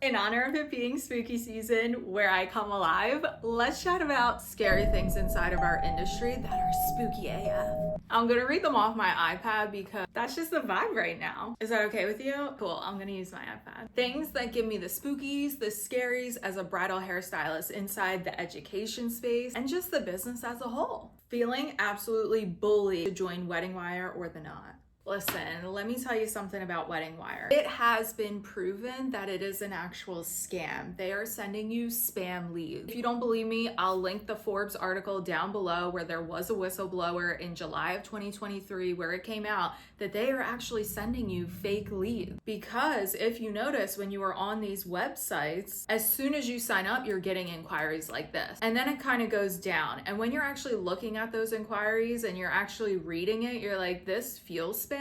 In honor of it being spooky season where I come alive, let's chat about scary things inside of our industry that are spooky AF. I'm gonna read them off my iPad because that's just the vibe right now. Is that okay with you? Cool, I'm gonna use my iPad. Things that give me the spookies, the scaries as a bridal hairstylist inside the education space and just the business as a whole. Feeling absolutely bullied to join Wedding Wire or the Knot. Listen, let me tell you something about Wedding Wire. It has been proven that it is an actual scam. They are sending you spam leads. If you don't believe me, I'll link the Forbes article down below where there was a whistleblower in July of 2023 where it came out that they are actually sending you fake leads. Because if you notice when you are on these websites, as soon as you sign up, you're getting inquiries like this. And then it kind of goes down. And when you're actually looking at those inquiries and you're actually reading it, you're like, this feels spammy.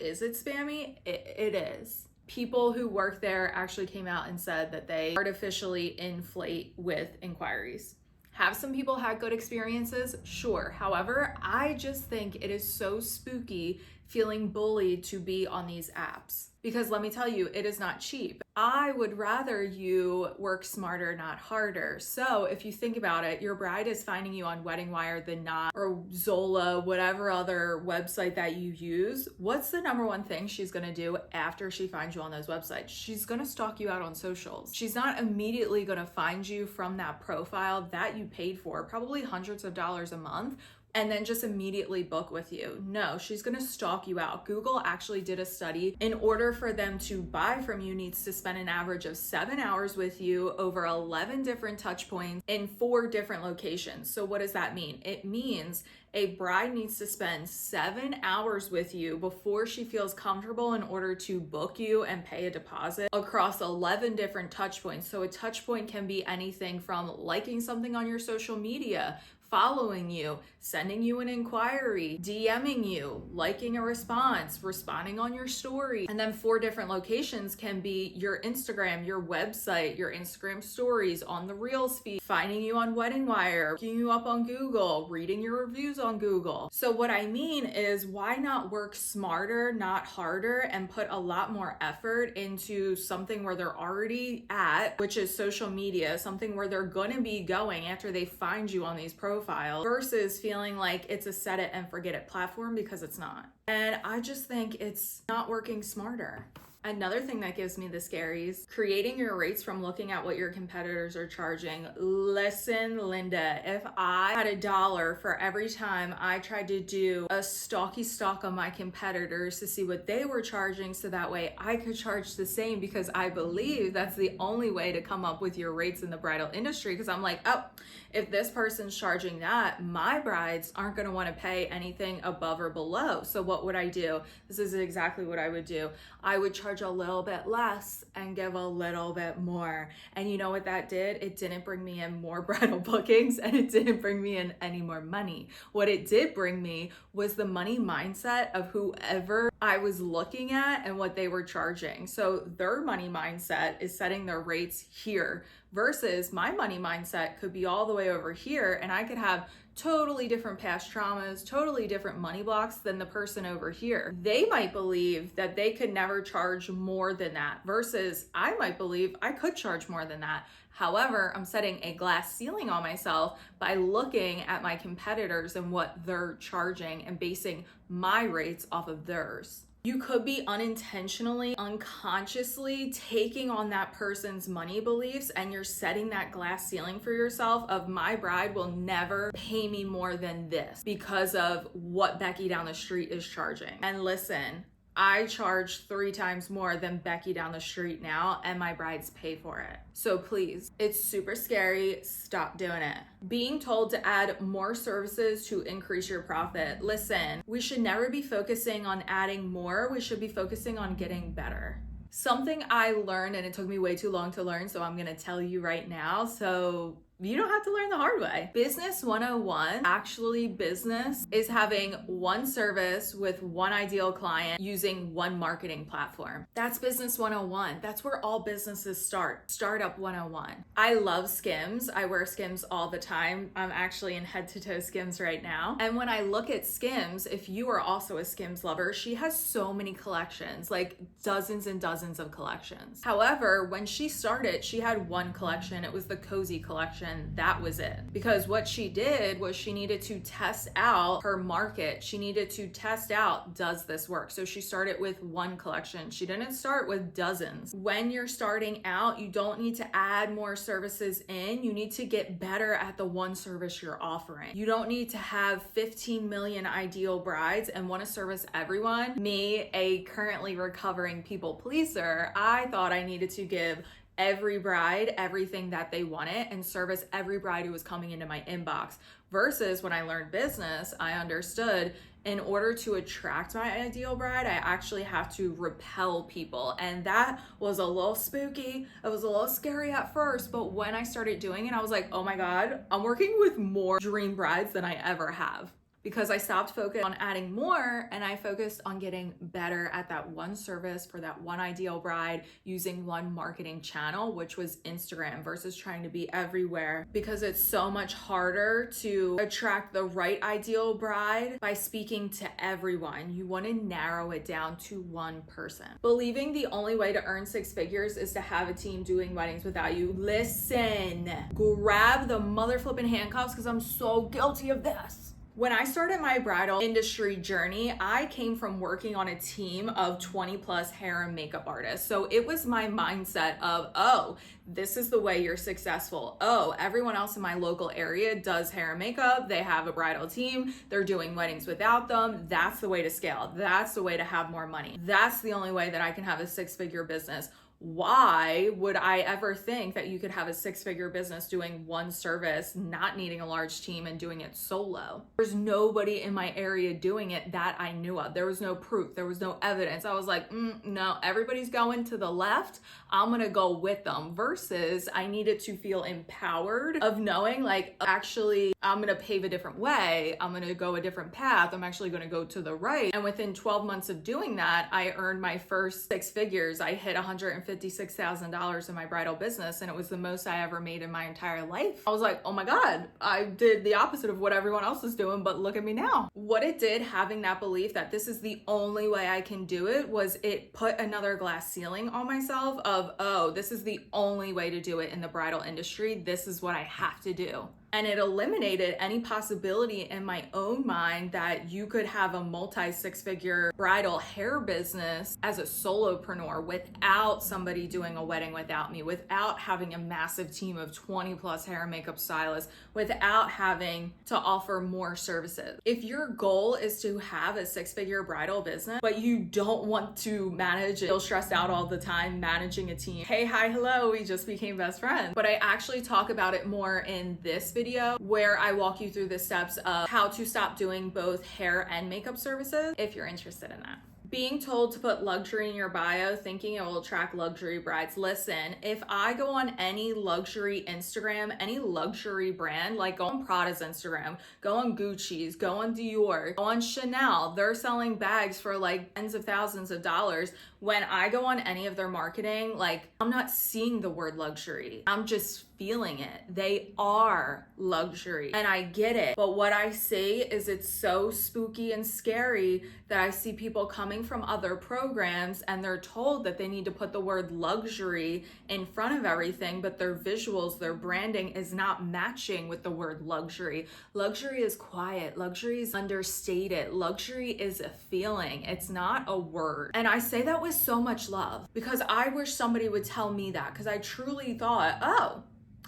Is it spammy? It is. People who work there actually came out and said that they artificially inflate with inquiries. Have some people had good experiences? Sure. However, I just think it is so spooky feeling bullied to be on these apps. Because let me tell you, it is not cheap. I would rather you work smarter, not harder. So if you think about it, your bride is finding you on Wedding Wire, The Knot, or Zola, whatever other website that you use. What's the number one thing she's gonna do after she finds you on those websites? She's gonna stalk you out on socials. She's not immediately gonna find you from that profile that you paid for, probably hundreds of dollars a month, and then just immediately book with you. No, she's gonna stalk you out. Google actually did a study. In order for them to buy from you, needs to spend an average of 7 hours with you over 11 different touch points in 4 different locations. So what does that mean? It means a bride needs to spend 7 hours with you before she feels comfortable in order to book you and pay a deposit across 11 different touch points. So a touch point can be anything from liking something on your social media, following you, sending you an inquiry, DMing you, liking a response, responding on your story. And then 4 different locations can be your Instagram, your website, your Instagram stories, on the Reels feed, finding you on Wedding Wire, looking you up on Google, reading your reviews on Google. So what I mean is, why not work smarter, not harder, and put a lot more effort into something where they're already at, which is social media, something where they're gonna be going after they find you on these profiles, versus feeling like it's a set it and forget it platform, because it's not. And I just think it's not working smarter. Another thing that gives me the scaries, creating your rates from looking at what your competitors are charging. Listen, Linda, if I had $1 for every time I tried to do a stalky stalk on my competitors to see what they were charging, so that way I could charge the same, because I believe that's the only way to come up with your rates in the bridal industry. Because I'm like, oh, if this person's charging that, my brides aren't going to want to pay anything above or below. So what would I do? This is exactly what I would do. I would charge a little bit less and give a little bit more. And you know what that did? It didn't bring me in more bridal bookings, and it didn't bring me in any more money. What it did bring me was the money mindset of whoever I was looking at and what they were charging. So their money mindset is setting their rates here, versus my money mindset could be all the way over here, and I could have totally different past traumas, totally different money blocks than the person over here. They might believe that they could never charge more than that, versus I might believe I could charge more than that. However, I'm setting a glass ceiling on myself by looking at my competitors and what they're charging and basing my rates off of theirs. You could be unintentionally, unconsciously taking on that person's money beliefs, and you're setting that glass ceiling for yourself of, my bride will never pay me more than this because of what Becky down the street is charging. And listen, I charge 3 times more than Becky down the street now, and my brides pay for it. So please, it's super scary. Stop doing it. Being told to add more services to increase your profit. Listen, we should never be focusing on adding more. We should be focusing on getting better. Something I learned, and it took me way too long to learn, so I'm gonna tell you right now. So You don't have to learn the hard way. Business 101, actually business, is having one service with one ideal client using one marketing platform. That's business 101. That's where all businesses start. Startup 101. I love Skims. I wear Skims all the time. I'm actually in head to toe Skims right now. And when I look at Skims, if you are also a Skims lover, she has so many collections, like dozens and dozens of collections. However, when she started, she had one collection. It was the Cozy collection. That was it. Because what she did was she needed to test out her market. She needed to test out, does this work? So she started with one collection. She didn't start with dozens. When you're starting out, you don't need to add more services in. You need to get better at the one service you're offering. You don't need to have 15 million ideal brides and want to service everyone. Me, a currently recovering people pleaser, I thought I needed to give every bride everything that they wanted and service every bride who was coming into my inbox. Versus when I learned business, I understood in order to attract my ideal bride, I actually have to repel people. And that was a little spooky. It was a little scary at first, but when I started doing it, I was like, oh my God, I'm working with more dream brides than I ever have. Because I stopped focusing on adding more and I focused on getting better at that one service for that one ideal bride using one marketing channel, which was Instagram, versus trying to be everywhere, because it's so much harder to attract the right ideal bride by speaking to everyone. You want to narrow it down to one person. Believing the only way to earn six figures is to have a team doing weddings without you. Listen, grab the mother flipping handcuffs, because I'm so guilty of this. When I started my bridal industry journey, I came from working on a team of 20 plus hair and makeup artists. So it was my mindset of, oh, this is the way you're successful. Oh, everyone else in my local area does hair and makeup. They have a bridal team. They're doing weddings without them. That's the way to scale. That's the way to have more money. That's the only way that I can have a six-figure business. Why would I ever think that you could have a six-figure business doing one service, not needing a large team and doing it solo? There's nobody in my area doing it that I knew of. There was no proof. There was no evidence. I was like, no, everybody's going to the left. I'm going to go with them. Versus I needed to feel empowered of knowing, like, actually, I'm going to pave a different way. I'm going to go a different path. I'm actually going to go to the right. And within 12 months of doing that, I earned my first six figures. I hit $156,000 in my bridal business, and it was the most I ever made in my entire life. I was like, oh my God, I did the opposite of what everyone else is doing, but look at me now. What it did, having that belief that this is the only way I can do it, was it put another glass ceiling on myself of, oh, this is the only way to do it in the bridal industry. This is what I have to do. And it eliminated any possibility in my own mind that you could have a multi-six-figure bridal hair business as a solopreneur without somebody doing a wedding without me, without having a massive team of 20 plus hair and makeup stylists, without having to offer more services. If your goal is to have a six-figure bridal business, but you don't want to manage it, feel stressed out all the time managing a team, hey, hi, hello, we just became best friends. But I actually talk about it more in this video, where I walk you through the steps of how to stop doing both hair and makeup services if you're interested in that. Being told to put luxury in your bio, thinking it will attract luxury brides. Listen, if I go on any luxury Instagram, any luxury brand, like go on Prada's Instagram, go on Gucci's, go on Dior, go on Chanel, they're selling bags for like tens of thousands of dollars. When I go on any of their marketing, like, I'm not seeing the word luxury. I'm just feeling it. They are luxury, and I get it. But what I see is it's so spooky and scary that I see people coming from other programs and they're told that they need to put the word luxury in front of everything, but their visuals, their branding is not matching with the word luxury. Luxury is quiet. Luxury is understated. Luxury is a feeling. It's not a word. And I say that with so much love, because I wish somebody would tell me that, because I truly thought, oh,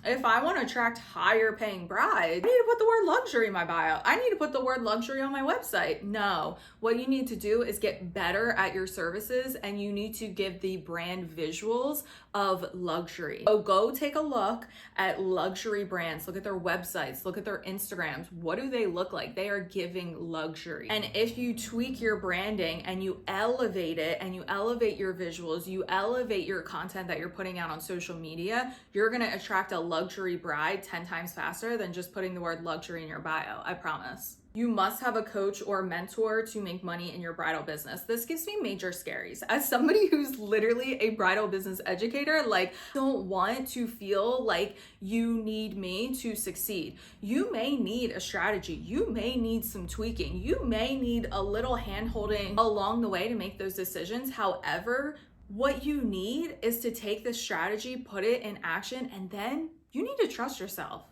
if I want to attract higher paying brides, I need to put the word luxury in my bio. I need to put the word luxury on my website. No, what you need to do is get better at your services, and you need to give the brand visuals of luxury. So go take a look at luxury brands, look at their websites, look at their Instagrams. What do they look like? They are giving luxury. And if you tweak your branding and you elevate it, and you elevate your visuals, you elevate your content that you're putting out on social media, you're going to attract a luxury bride 10 times faster than just putting the word luxury in your bio. I promise. You must have a coach or mentor to make money in your bridal business. This gives me major scaries. As somebody who's literally a bridal business educator, like, don't want to feel like you need me to succeed. You may need a strategy. You may need some tweaking. You may need a little hand holding along the way to make those decisions. However, what you need is to take the strategy, put it in action, and then you need to trust yourself.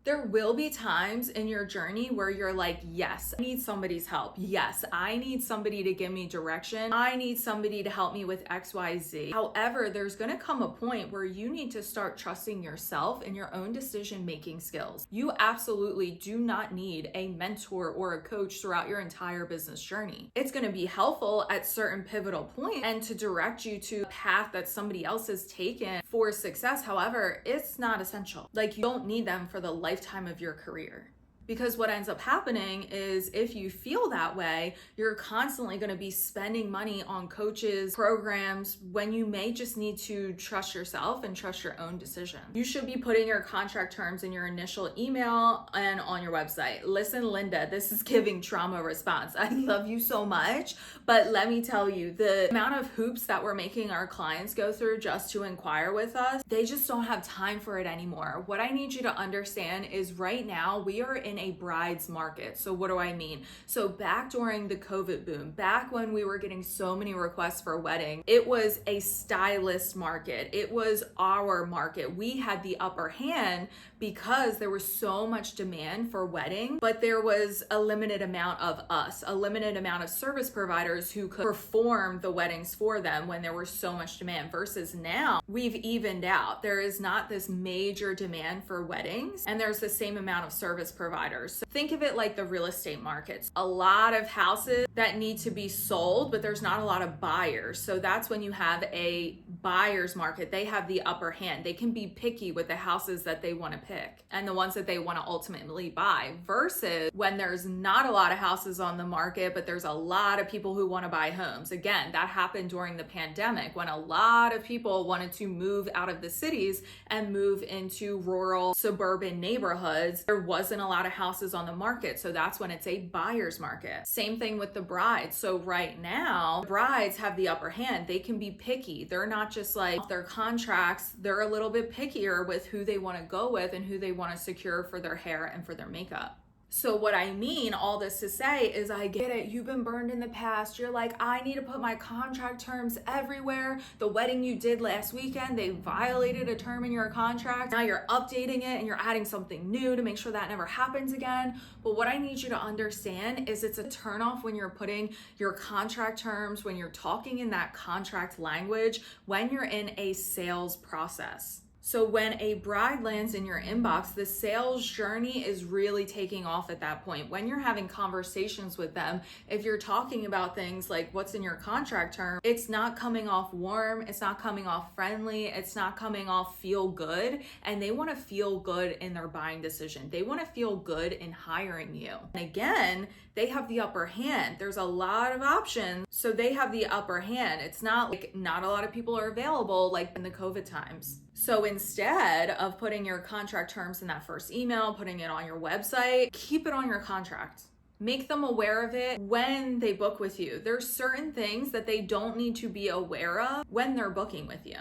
There will be times in your journey where you're like, yes, I need somebody's help. Yes, I need somebody to give me direction. I need somebody to help me with XYZ. However, there's gonna come a point where you need to start trusting yourself and your own decision-making skills. You absolutely do not need a mentor or a coach throughout your entire business journey. It's gonna be helpful at certain pivotal points and to direct you to a path that somebody else has taken for success. However, it's not essential. Like, you don't need them for the lifetime of your career. Because what ends up happening is if you feel that way, you're constantly going to be spending money on coaches, programs, when you may just need to trust yourself and trust your own decision. You should be putting your contract terms in your initial email and on your website. Listen, Linda, this is giving trauma response. I love you so much, but let me tell you, the amount of hoops that we're making our clients go through just to inquire with us, they just don't have time for it anymore. What I need you to understand is right now we are in a bride's market. So what do I mean? So back during the COVID boom, back when we were getting so many requests for weddings, it was a stylist market. It was our market. We had the upper hand because there was so much demand for weddings, but there was a limited amount of us, a limited amount of service providers who could perform the weddings for them when there was so much demand, versus now we've evened out. There is not this major demand for weddings and there's the same amount of service providers. So think of it like the real estate markets. A lot of houses that need to be sold, but there's not a lot of buyers. So that's when you have a buyer's market. They have the upper hand. They can be picky with the houses that they want to pick and the ones that they want to ultimately buy, versus when there's not a lot of houses on the market, but there's a lot of people who want to buy homes. Again, that happened during the pandemic when a lot of people wanted to move out of the cities and move into rural suburban neighborhoods. There wasn't a lot of houses on the market. So that's when it's a buyer's market. Same thing with the brides. So right now, brides have the upper hand. They can be picky. They're not just like off their contracts. They're a little bit pickier with who they want to go with and who they want to secure for their hair and for their makeup. So what I mean, all this to say is, I get it. You've been burned in the past. You're like, I need to put my contract terms everywhere. The wedding you did last weekend, they violated a term in your contract. Now you're updating it and you're adding something new to make sure that never happens again. But what I need you to understand is it's a turnoff when you're putting your contract terms, when you're talking in that contract language, when you're in a sales process. So when a bride lands in your inbox, the sales journey is really taking off at that point. When you're having conversations with them, if you're talking about things like what's in your contract term, it's not coming off warm, it's not coming off friendly, it's not coming off feel good, and they want to feel good in their buying decision. They want to feel good in hiring you. And again, they have the upper hand. There's a lot of options, so they have the upper hand. It's not like not a lot of people are available like in the COVID times. So instead of putting your contract terms in that first email, putting it on your website, keep it on your contract. Make them aware of it when they book with you. There's certain things that they don't need to be aware of when they're booking with you.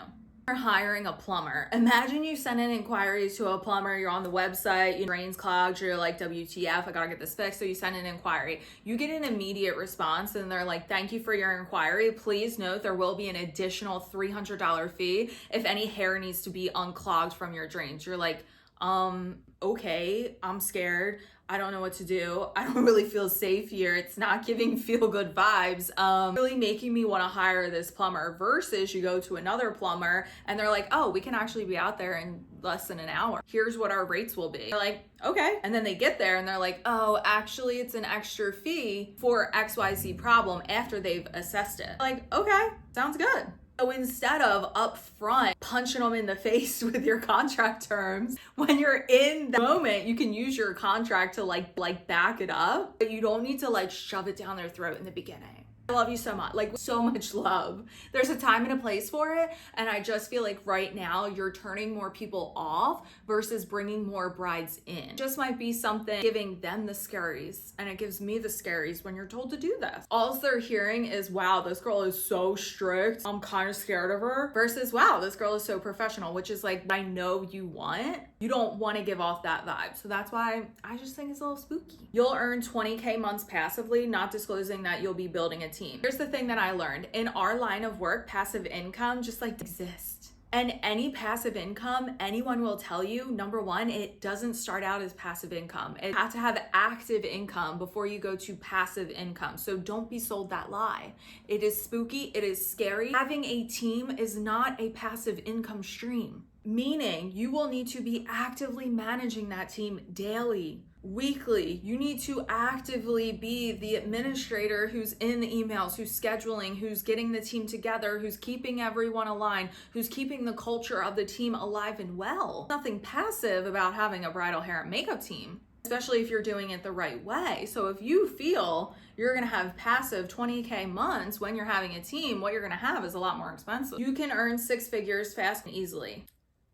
You're hiring a plumber. Imagine you send in inquiries to a plumber, you're on the website, your drain's clogged, you're like, WTF, I gotta get this fixed. So you send an inquiry. You get an immediate response and they're like, thank you for your inquiry. Please note there will be an additional $300 fee if any hair needs to be unclogged from your drains. You're like, okay, I'm scared. I don't know what to do. I don't really feel safe here. It's not giving feel good vibes. Really making me want to hire this plumber, versus you go to another plumber and they're like, oh, we can actually be out there in less than an hour. Here's what our rates will be. You're like, okay. And then they get there and they're like, oh, actually it's an extra fee for XYZ problem after they've assessed it. Like, okay, sounds good. So instead of upfront punching them in the face with your contract terms, when you're in the moment, you can use your contract to like back it up, but you don't need to like shove it down their throat in the beginning. I love you so much, like so much love. There's a time and a place for it. And I just feel like right now you're turning more people off versus bringing more brides in. It just might be something giving them the scaries, and it gives me the scaries when you're told to do this. All they're hearing is, wow, this girl is so strict, I'm kind of scared of her, versus wow, this girl is so professional, which is like, I know you want. You don't want to give off that vibe. So that's why I just think it's a little spooky. You'll earn 20K months passively, not disclosing that you'll be building a team. Here's the thing that I learned. In our line of work, passive income just like exists. And any passive income, anyone will tell you, number one, it doesn't start out as passive income. It has to have active income before you go to passive income. So don't be sold that lie. It is spooky, it is scary. Having a team is not a passive income stream, meaning you will need to be actively managing that team daily, weekly. You need to actively be the administrator who's in the emails, who's scheduling, who's getting the team together, who's keeping everyone aligned, who's keeping the culture of the team alive and well. Nothing passive about having a bridal hair and makeup team, especially if you're doing it the right way. So if you feel you're gonna have passive 20K months when you're having a team, what you're gonna have is a lot more expensive. You can earn 6 figures fast and easily.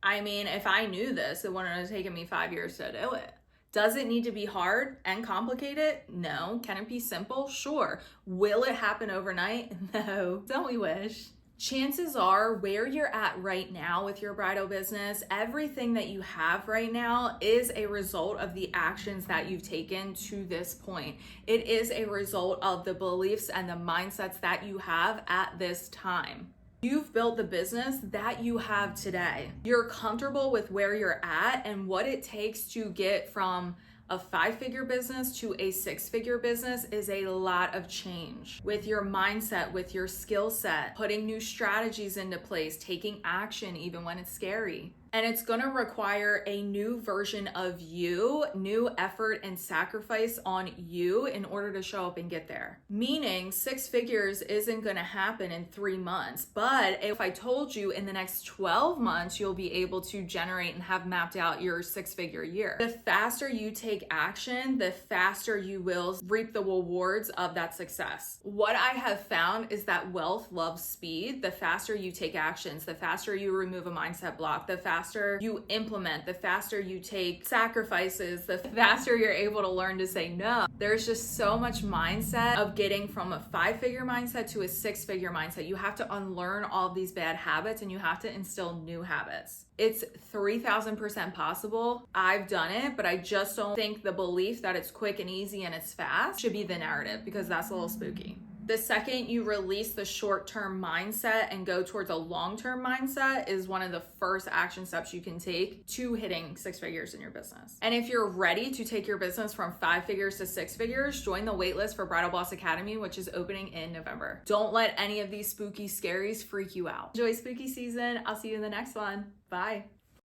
I mean, if I knew this, it wouldn't have taken me 5 years to do it. Does it need to be hard and complicated? No. Can it be simple? Sure. Will it happen overnight? No. Don't we wish? Chances are where you're at right now with your bridal business, everything that you have right now is a result of the actions that you've taken to this point. It is a result of the beliefs and the mindsets that you have at this time. You've built the business that you have today. You're comfortable with where you're at, and what it takes to get from a 5-figure business to a 6-figure business is a lot of change with your mindset, with your skill set, putting new strategies into place, taking action even when it's scary. And it's gonna require a new version of you, new effort and sacrifice on you in order to show up and get there. Meaning 6 figures isn't gonna happen in 3 months, but if I told you in the next 12 months, you'll be able to generate and have mapped out your 6-figure year. The faster you take action, the faster you will reap the rewards of that success. What I have found is that wealth loves speed. The faster you take actions, the faster you remove a mindset block, the faster you implement, the faster you take sacrifices, the faster you're able to learn to say no. There's just so much mindset of getting from a 5-figure mindset to a 6-figure mindset. You have to unlearn all of these bad habits and you have to instill new habits. It's 3,000% possible. I've done it, but I just don't think the belief that it's quick and easy and it's fast should be the narrative, because that's a little spooky. The second you release the short-term mindset and go towards a long-term mindset is one of the first action steps you can take to hitting 6 figures in your business. And if you're ready to take your business from 5 figures to 6 figures, join the waitlist for Bridal Boss Academy, which is opening in November. Don't let any of these spooky scaries freak you out. Enjoy spooky season. I'll see you in the next one. Bye.